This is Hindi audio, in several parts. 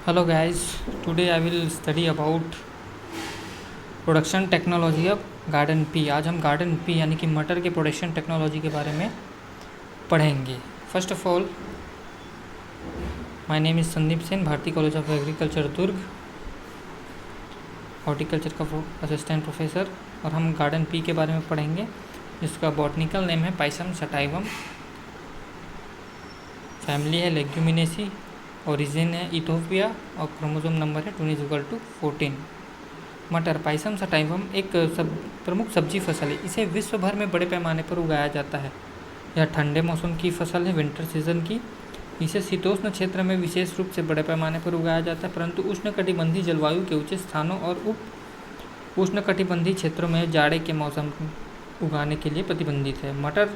Hello guys, today I will study about production technology of garden pea. आज हम गार्डन पी यानी कि मटर के प्रोडक्शन टेक्नोलॉजी के बारे में पढ़ेंगे। First of all, my name is Sandeep Sen, Bharti college of agriculture Durg, horticulture का असिस्टेंट प्रोफेसर। और हम गार्डन पी के बारे में पढ़ेंगे, जिसका बॉटनिकल नेम है पाइसम सटाइवम, फैमिली है लेग्यूमिनेसी, ओरिजिन है इथोपिया और क्रोमोसोम नंबर है 2=14। मटर पाइसम सटाइवम एक प्रमुख सब्जी फसल है। इसे विश्व भर में बड़े पैमाने पर उगाया जाता है। यह ठंडे मौसम की फसल है, विंटर सीजन की। इसे शीतोष्ण क्षेत्र में विशेष रूप से बड़े पैमाने पर उगाया जाता है, परंतु उष्णकटिबंधीय जलवायु के ऊंचे स्थानों और उप उष्णकटिबंधीय क्षेत्रों में जाड़े के मौसम उगाने के लिए प्रतिबंधित है।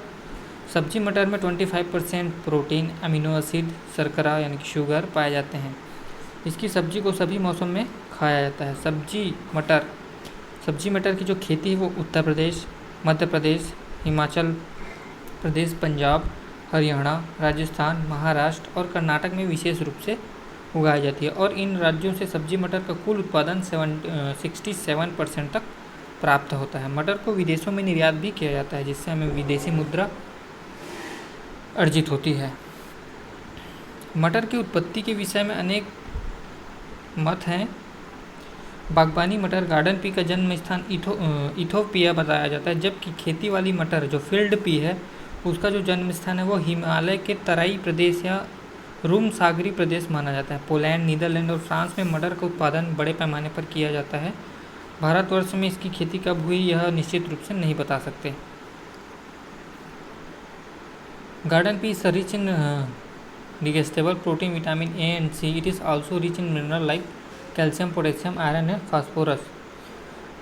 सब्जी मटर में 25% प्रोटीन, अमीनो एसिड, शर्करा यानी कि शुगर पाए जाते हैं। इसकी सब्जी को सभी मौसम में खाया जाता है। सब्जी मटर की जो खेती है वो उत्तर प्रदेश, मध्य प्रदेश, हिमाचल प्रदेश, पंजाब, हरियाणा, राजस्थान, महाराष्ट्र और कर्नाटक में विशेष रूप से उगाई जाती है। और इन राज्यों से सब्जी मटर का कुल उत्पादन 67% तक प्राप्त होता है। मटर को विदेशों में निर्यात भी किया जाता है, जिससे हमें विदेशी मुद्रा अर्जित होती है। मटर की उत्पत्ति के विषय में अनेक मत हैं। बागबानी मटर गार्डन पी का जन्म स्थान इथोपिया बताया जाता है, जबकि खेती वाली मटर जो फील्ड पी है उसका जो जन्म स्थान है वो हिमालय के तराई प्रदेश या रूम सागरी प्रदेश माना जाता है। पोलैंड, नीदरलैंड और फ्रांस में मटर का उत्पादन बड़े पैमाने पर किया जाता है। भारतवर्ष में इसकी खेती कब हुई यह निश्चित रूप से नहीं बता सकते। Garden pea is rich in digestible protein, vitamin A and C. It is also rich in mineral like calcium, potassium, iron and phosphorus.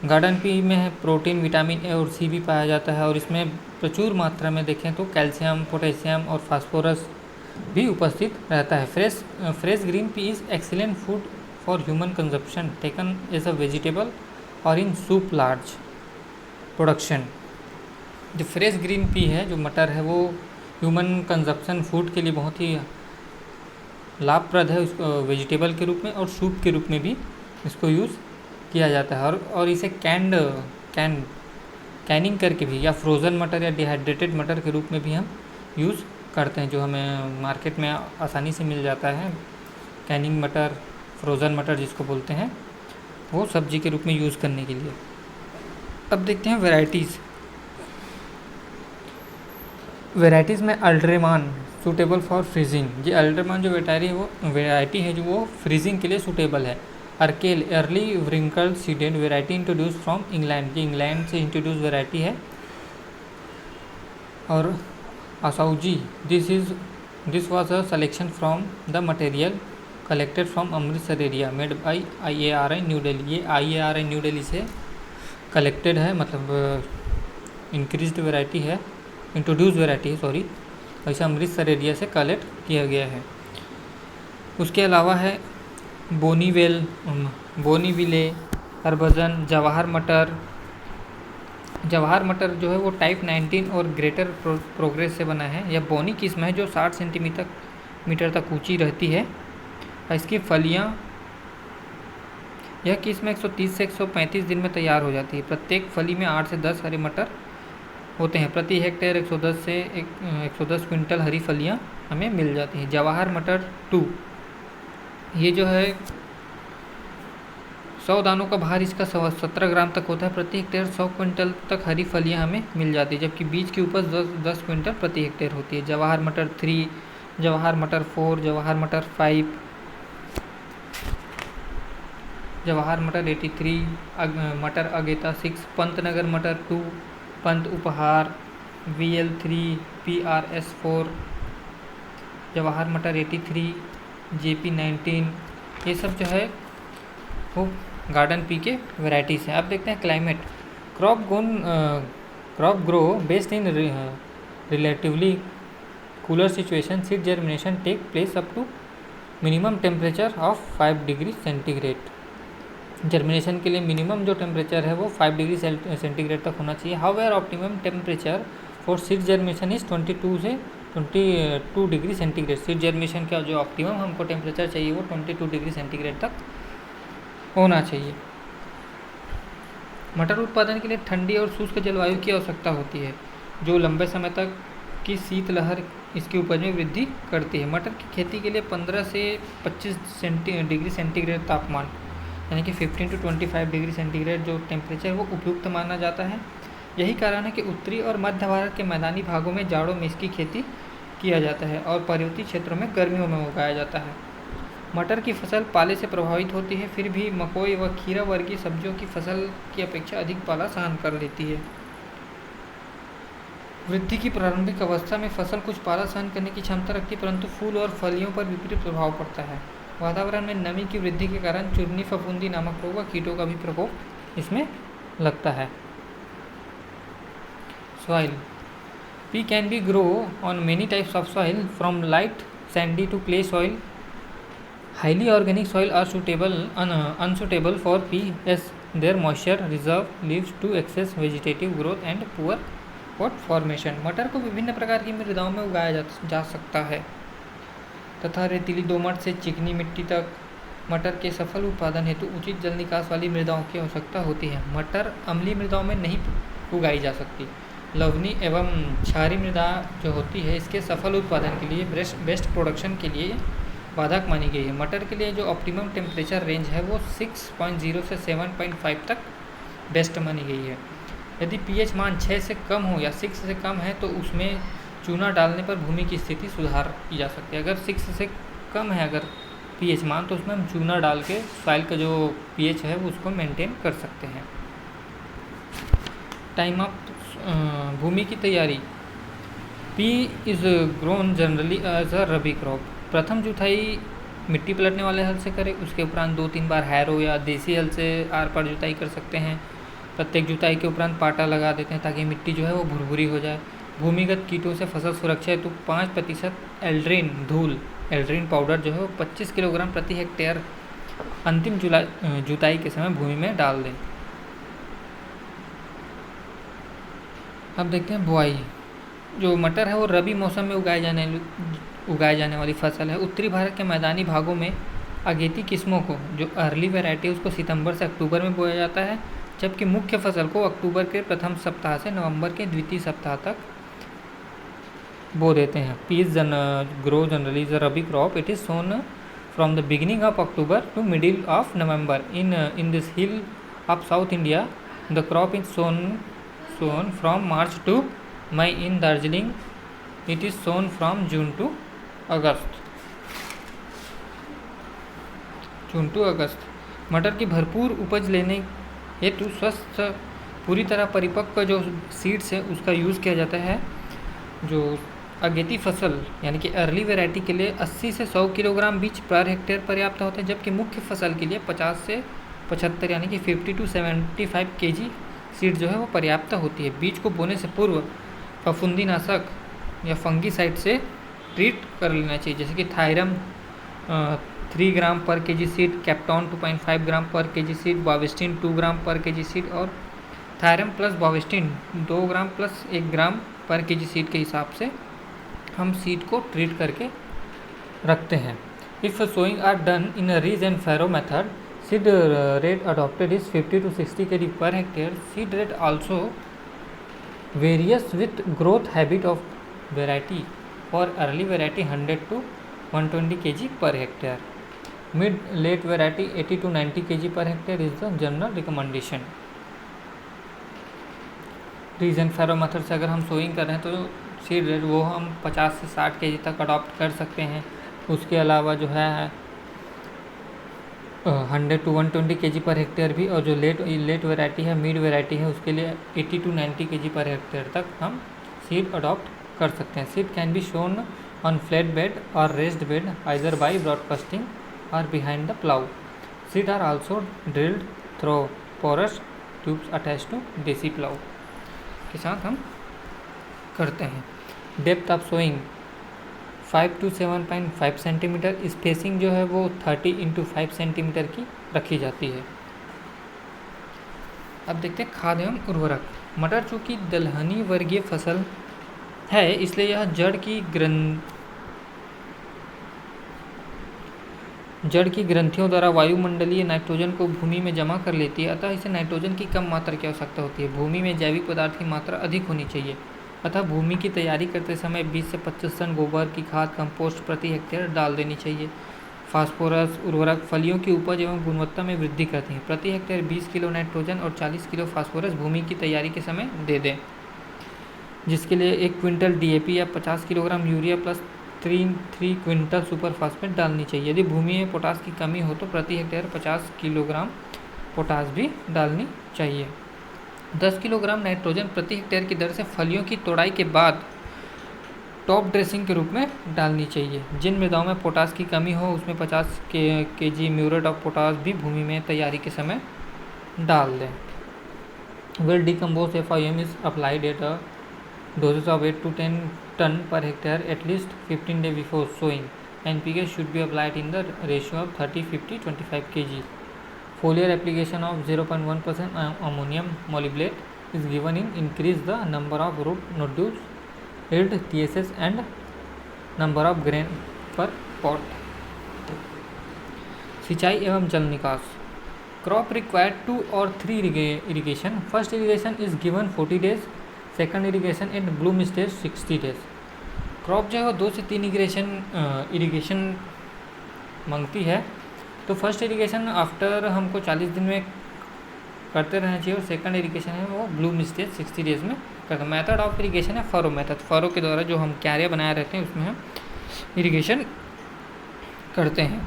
Garden pea में प्रोटीन, विटामिन ए और सी भी पाया जाता है, और इसमें प्रचुर मात्रा में देखें तो कैल्शियम, पोटेशियम और फास्फोरस भी उपस्थित रहता है। Fresh green pea is excellent food for human consumption, taken as a vegetable और इन सूप लार्ज प्रोडक्शन। जो फ्रेश ग्रीन पी है, जो मटर है, वो ह्यूमन कंजप्शन फूड के लिए बहुत ही लाभप्रद है, उसको वेजिटेबल के रूप में और सूप के रूप में भी इसको यूज़ किया जाता है। और इसे कैनिंग करके भी, या फ्रोज़न मटर या डिहाइड्रेटेड मटर के रूप में भी हम यूज़ करते हैं, जो हमें मार्केट में आसानी से मिल जाता है। कैनिंग मटर, फ्रोज़न मटर जिसको बोलते हैं, वो सब्जी के रूप में यूज़ करने के लिए। अब देखते हैं वेराइटीज़ में अल्ड्रेमान सूटेबल फॉर फ्रीजिंग। ये अल्ड्रेमान जो वेराइटी है जो वो फ्रीजिंग के लिए सूटेबल है। Arkel early wrinkle seeded variety introduce from England, ये इंग्लैंड से इंट्रोड्यूस वेराइटी है। और असाउजी this was a selection from the material collected from Amritsar area made by IARI New Delhi. ये IARI न्यू दिल्ली से कलेक्टेड है, मतलब इंक्रीज्ड वेराइटी है, इंट्रोड्यूस वेराइटी है, सॉरी। ऐसे अमृतसर एरिया से कलेक्ट किया गया है। उसके अलावा है बोनीविले, हरभजन, जवाहर मटर जो है वो टाइप 19 और ग्रेटर प्रोग्रेस से बना है। यह बोनी किस्म है जो 60 सेंटीमीटर तक ऊंची रहती है। इसकी फलियां, यह किस्म 130 से 135 दिन में तैयार हो जाती है। प्रत्येक फली में 8 से 10 हरे मटर होते हैं। प्रति हेक्टेयर 110 से 110 क्विंटल हरी फलियां हमें मिल जाती हैं। जवाहर मटर 2, ये जो है 100 दानों का भार इसका 17 ग्राम तक होता है। प्रति हेक्टेयर 100 क्विंटल तक हरी फलियां हमें मिल जाती है, जबकि बीज की उपज 10 क्विंटल प्रति हेक्टेयर होती है। जवाहर मटर 3, जवाहर मटर 4, जवाहर मटर 5, जवाहर मटर 83, मटर अगेता 6, पंतनगर मटर 2, पंत उपहार VL3, PRS4, जवाहर मटर 83, JP19, ये सब जो है वो गार्डन पी के वेराइटीज़ हैं। अब देखते हैं climate. Crop grow based in relatively cooler situation. Seed germination take place up to minimum temperature of 5 degree centigrade. Germination के लिए मिनिमम जो टेम्परेचर है वो 5 डिग्री सेंटीग्रेड तक होना चाहिए। However optimum temperature for seed germination is 22 से 22 डिग्री सेंटीग्रेड। सीड जर्मिनेशन का जो ऑप्टिमम हमको टेम्परेचर चाहिए वो 22 डिग्री सेंटीग्रेड तक होना चाहिए। मटर उत्पादन के लिए ठंडी और शुष्क जलवायु की आवश्यकता होती है, जो लंबे समय तक की शीतलहर इसकी उपज में वृद्धि करती है। मटर की खेती के लिए 15 से 25 डिग्री सेंटीग्रेड तापमान, यानी कि 15 to 25 डिग्री सेंटीग्रेड जो टेम्परेचर वो उपयुक्त माना जाता है। यही कारण है कि उत्तरी और मध्य भारत के मैदानी भागों में जाड़ों में इसकी खेती किया जाता है और पर्वतीय क्षेत्रों में गर्मियों में उगाया जाता है। मटर की फसल पाले से प्रभावित होती है, फिर भी मकोई व खीरा वर्गीय सब्जियों की फसल की अपेक्षा अधिक पाला सहन कर लेती है। वृद्धि की प्रारंभिक अवस्था में फसल कुछ पाला सहन करने की क्षमता रखती है, परंतु फूल और फलियों पर विपरीत प्रभाव पड़ता है। वातावरण में नमी की वृद्धि के कारण चूर्णी फफूंदी नामक रोग व कीटों का भी प्रकोप इसमें लगता है। Soil. Pea can be grow on many types of soil, from light sandy to clay soil. Highly organic soil are unsuitable for pea as their moisture reserve leads to excess vegetative growth and poor pot formation. मटर को विभिन्न प्रकार की मृदाओं में उगाया जा सकता है तथा रेतीली दोमट से चिकनी मिट्टी तक मटर के सफल उत्पादन हेतु उचित जल निकास वाली मृदाओं की आवश्यकता होती है। मटर अम्लीय मृदाओं में नहीं उगाई जा सकती। लवणी एवं क्षारीय मृदा जो होती है इसके सफल उत्पादन के लिए बेस्ट प्रोडक्शन के लिए बाधक मानी गई है। मटर के लिए जो ऑप्टिमम टेम्परेचर रेंज है वो 6.0 से 7.5 तक बेस्ट मानी गई है। यदि पीएच मान 6 से कम हो या 6 से कम है तो उसमें चूना डालने पर भूमि की स्थिति सुधार की जा सकती है। अगर 6 से कम है अगर पीएच मान तो उसमें हम चूना डाल के सॉइल का जो पीएच है वो उसको मेंटेन कर सकते हैं। टाइम ऑफ भूमि की तैयारी। Pea is grown generally as a rabi crop. प्रथम जुताई मिट्टी पलटने वाले हल से करें, उसके उपरांत 2-3 बार हैरो या देसी हल से आर पार जुताई कर सकते हैं। प्रत्येक जुताई के उपरांत पाटा लगा देते हैं ताकि मिट्टी जो है वो भुरभुरी हो जाए। भूमिगत कीटों से फसल सुरक्षा हेतु 5% एल्ड्रीन पाउडर जो है वो 25 किलोग्राम प्रति हेक्टेयर अंतिम जुताई के समय भूमि में डाल दें। अब देखते हैं बुआई। जो मटर है वो रबी मौसम में उगाए जाने वाली फसल है। उत्तरी भारत के मैदानी भागों में अगेती किस्मों को जो अर्ली वैरायटी है उसको सितंबर से अक्टूबर में बोया जाता है, जबकि मुख्य फसल को अक्टूबर के प्रथम सप्ताह से नवंबर के द्वितीय सप्ताह तक बो देते हैं। Peas grow generally is a rabi crop. It is sown from the beginning of October to middle of November. In this hill of South India, the crop is sown from March to May. In Darjeeling, it is sown from June to August. मटर की भरपूर उपज लेने हेतु स्वस्थ पूरी तरह परिपक्व जो सीड्स है उसका यूज़ किया जाता है। जो अगेती फसल यानी कि अर्ली वैरायटी के लिए 80 से 100 किलोग्राम बीज पर हेक्टेयर पर्याप्त होते हैं, जबकि मुख्य फसल के लिए 50 से 75 यानी कि 50 to 75 केजी सीड जो है वो पर्याप्त होती है। बीज को बोने से पूर्व फफूंदीनाशक या फंगीसाइड से ट्रीट कर लेना चाहिए, जैसे कि थायरम 3 ग्राम पर केजी सीड, कैप्टॉन 2.5 ग्राम पर केजी सीड, बाविस्टिन 2 ग्राम पर केजी सीड और thiram plus Bavistin 2 gram plus 1 ग्राम पर केजी सीड के हिसाब से हम सीड को ट्रीट करके रखते हैं। If sowing are done in a ridge and furrow method, seed rate adopted is 50 to 60 kg per hectare. Seed rate also varies with growth habit of variety. For early variety 100 to 120 kg per hectare. Mid late variety 80 to 90 kg per hectare is the general recommendation. Ridge and furrow method से अगर हम सोइंग कर रहे हैं तो सीड रेट वो हम 50 से 60 kg तक अडॉप्ट कर सकते हैं. उसके अलावा जो है 100 to 120 kg पर हेक्टेयर भी, और जो लेट वैरायटी है, मिड वैरायटी है, उसके लिए 80 to 90 kg पर हेक्टेयर तक हम सीड अडॉप्ट कर सकते हैं. Seed can be sown on flat bed और raised bed either by broadcasting और behind the plough. Seed are also drilled through porous tubes attach to desi plough के साथ हम करते हैं. Depth of sowing 5 to 7.5 centimetre. Spacing जो है वो 30 into 5 सेंटीमीटर की रखी जाती है. अब देखते हैं खाद एवं उर्वरक. मटर चूँकि दलहनी वर्गीय फसल है, इसलिए यह जड़ की ग्रंथियों द्वारा वायुमंडलीय नाइट्रोजन को भूमि में जमा कर लेती है। अतः इसे नाइट्रोजन की कम मात्रा की आवश्यकता होती है। भूमि में जैविक पदार्थ की मात्रा अधिक होनी चाहिए। अतः भूमि की तैयारी करते समय 20 से 25 टन गोबर की खाद कंपोस्ट प्रति हेक्टेयर डाल देनी चाहिए। फास्फोरस उर्वरक फलियों की उपज एवं गुणवत्ता में वृद्धि करती हैं। प्रति हेक्टेयर 20 किलो नाइट्रोजन और 40 किलो फास्फोरस भूमि की तैयारी के समय दे दें, जिसके लिए 1 क्विंटल डीएपी या 50 kilogram urea plus 3 quintal super phosphate डालनी चाहिए। यदि भूमि में पोटास की कमी हो तो प्रति हेक्टेयर 50 किलोग्राम पोटास भी डालनी चाहिए। 10 किलोग्राम नाइट्रोजन प्रति हेक्टेयर की दर से फलियों की तोड़ाई के बाद टॉप ड्रेसिंग के रूप में डालनी चाहिए। जिन मृदाओं में पोटास की कमी हो उसमें 50 kg म्यूरेट ऑफ पोटास भी भूमि में तैयारी के समय डाल दें। Well decompose FIM is applied at a doses of 8 to 10 ton per hectare at least 15 days before sowing. NPK should be applied in the ratio of 30, 50, 25 kg. Foliar application of 0.1% ammonium molybdate is given in increase the number of root nodules, yield, TSS and number of grain per pot. सिंचाई एवं जल निकास. Crop required 2 or 3 irrigation. First irrigation is given 40 days. Second irrigation in Bloom stage 60 days. Crop जो है वो 2 से 3 इरीगेशन मांगती है, तो फर्स्ट इरीगेशन आफ्टर हमको 40 दिन में करते रहना चाहिए और सेकंड इरीगेशन है वो ब्लूम स्टेज 60 डेज में करते हैं. मेथड ऑफ इरीगेशन है फरो मेथड. फरो के द्वारा जो हम क्यारियाँ बनाए रहते हैं उसमें हम इरीगेशन करते हैं.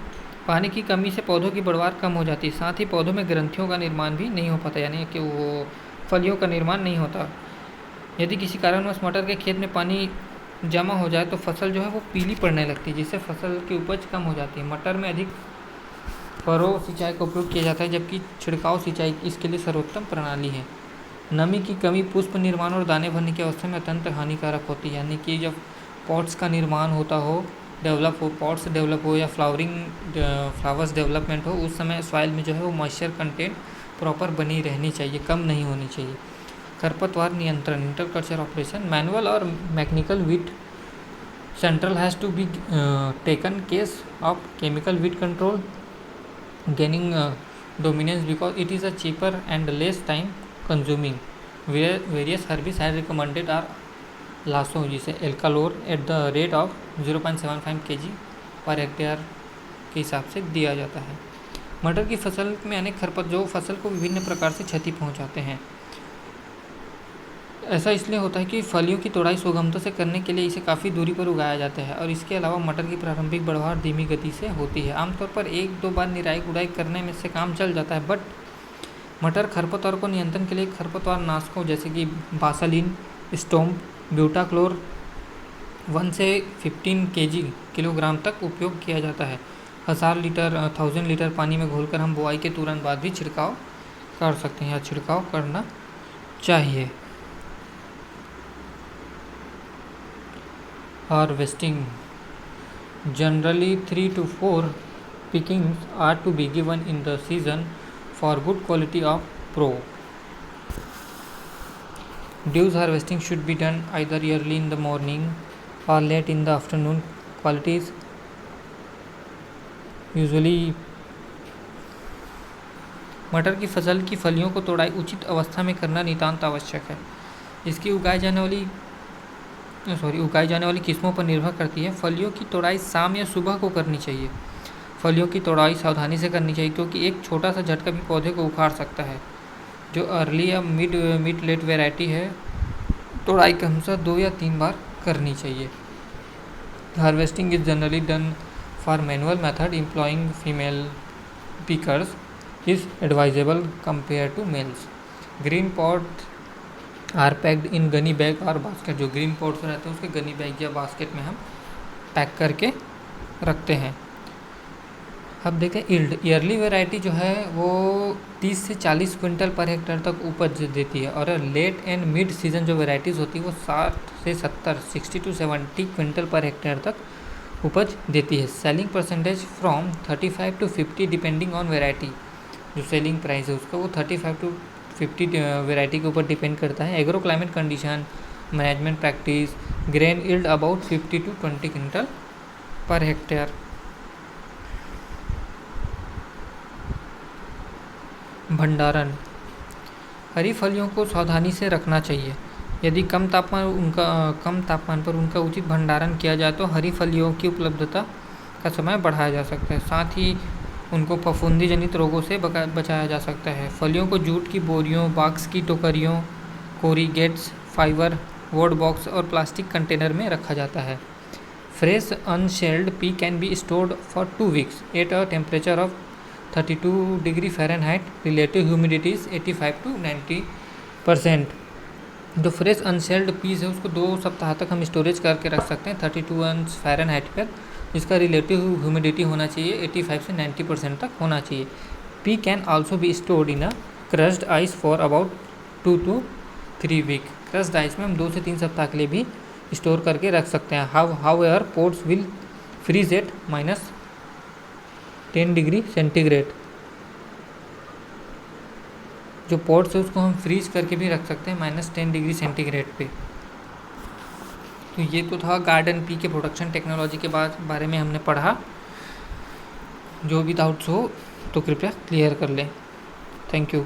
पानी की कमी से पौधों की बढ़वार कम हो जाती है, साथ ही पौधों में ग्रंथियों का निर्माण भी नहीं हो पाता, यानी कि वो फलियों का निर्माण नहीं होता. यदि किसी कारणवश मटर के खेत में पानी जमा हो जाए तो फसल जो है वो पीली पड़ने लगती है, जिससे फसल की उपज कम हो जाती है. मटर में अधिक फरो सिंचाई का उपयोग किया जाता है, जबकि छिड़काव सिंचाई इसके लिए सर्वोत्तम प्रणाली है. नमी की कमी पुष्प निर्माण और दाने भरने की अवस्था में अत्यंत हानिकारक होती है, यानी कि जब पॉट्स का निर्माण होता हो, पॉट्स डेवलप हो या फ्लावर्स डेवलपमेंट हो, उस समय सॉइल में जो है वो मॉइस्चर कंटेंट प्रॉपर बनी रहनी चाहिए, कम नहीं होनी चाहिए. खरपतवार नियंत्रण इंटरकल्चर ऑपरेशन. मैनुअल और mechanical weed control has to be taken care of chemical weed control gaining dominance because it is a cheaper and less time consuming. Various herbicides has recommended are Lasso, जिसे alachlor at the rate of 0.75 kg per hectare के हिसाब से दिया जाता है. मटर की फसल में अनेक खरपतवार फसल को विभिन्न प्रकार से क्षति पहुंचाते हैं. ऐसा इसलिए होता है कि फलियों की तोड़ाई सुगमता से करने के लिए इसे काफ़ी दूरी पर उगाया जाता है, और इसके अलावा मटर की प्रारंभिक बढ़वार धीमी गति से होती है. आमतौर पर 1-2 बार निराई गुड़ाई करने में से काम चल जाता है, बट मटर खरपतवार को नियंत्रण के लिए खरपतवार नाशकों जैसे कि बासालिन, स्टोम्प, ब्यूटाक्लोर 1 से 15 किलोग्राम तक उपयोग किया जाता है. 1000 लीटर पानी में घोलकर हम बुआई के तुरंत बाद भी छिड़काव कर सकते हैं या छिड़काव करना चाहिए. Harvesting. Generally 3 to 4 pickings are to be given in the season for good quality of produce. Dews harvesting should be done either early in the morning or late in the afternoon. Qualities usually मटर की फसल की फलियों को तोड़ाई उचित अवस्था में करना नितांत आवश्यक है. इसकी उगाई जाने वाली किस्मों पर निर्भर करती है. फलियों की तोड़ाई शाम या सुबह को करनी चाहिए. फलियों की तोड़ाई सावधानी से करनी चाहिए, क्योंकि एक छोटा सा झटका भी पौधे को उखाड़ सकता है. जो अर्ली या मिड लेट वैरायटी है, तोड़ाई क्रमशः 2 या 3 बार करनी चाहिए. Harvesting is generally done for manual method employing female pickers is advisable compare to males. Green pod are packed in gunny bag और बास्केट. जो ग्रीन पॉट्स रहते हैं उसके गनी बैग या बास्केट में हम पैक करके रखते हैं. अब देखें ईल्ड. ईयरली वैरायटी जो है वो 30 से 40 क्विंटल पर हेक्टेयर तक उपज देती है, और लेट एंड मिड सीजन जो वैरायटीज़ होती है वो 60 से 70 क्विंटल पर हेक्टेयर तक उपज देती है. Selling percentage from 35 to 50 depending on variety. जो सेलिंग प्राइस है उसका वो 35 to 50 वैरायटी के ऊपर डिपेंड करता है. Agro climate condition, management practice, grain yield about 50 to 20 quintal per hectare. भंडारण, हरी फलियों को सावधानी से रखना चाहिए। यदि कम तापमान पर उनका उचित भंडारण किया जाए तो हरी फलियों की उपलब्धता का समय बढ़ाया जा सकता है। साथ ही उनको फफूंदी जनित रोगों से बचाया जा सकता है। फलियों को जूट की बोरियों, बाक्स की टोकरियों, कोरीगेट्स, फाइबर, वुड बॉक्स और प्लास्टिक कंटेनर में रखा जाता है। Fresh unshelled pea can be stored for 2 weeks at a temperature of 32 degree Fahrenheit. Relative humidity is 85 to 90%। जो फ्रेश अनशेल्ड पीस है उसको 2 सप्ताह तक हम स्टोरेज करके रख सकते हैं 32 अंश फ़ारेनहाइट पर, जिसका रिलेटिव ह्यूमिडिटी होना चाहिए 85 से 90% तक होना चाहिए। P can also be stored in a crossed ice for about 2 to 3 week। Crossed ice में हम 2 से 3 सप्ताह के लिए भी स्टोर करके रख सकते हैं। However pods will freeze at -10 degree centigrade. जो पोर्ट्स है उसको हम फ्रीज करके भी रख सकते हैं -10 डिग्री सेंटीग्रेड पे। तो ये तो था गार्डन पी के प्रोडक्शन टेक्नोलॉजी के बारे में हमने पढ़ा। जो भी डाउट्स हो तो कृपया क्लियर कर लें। Thank you.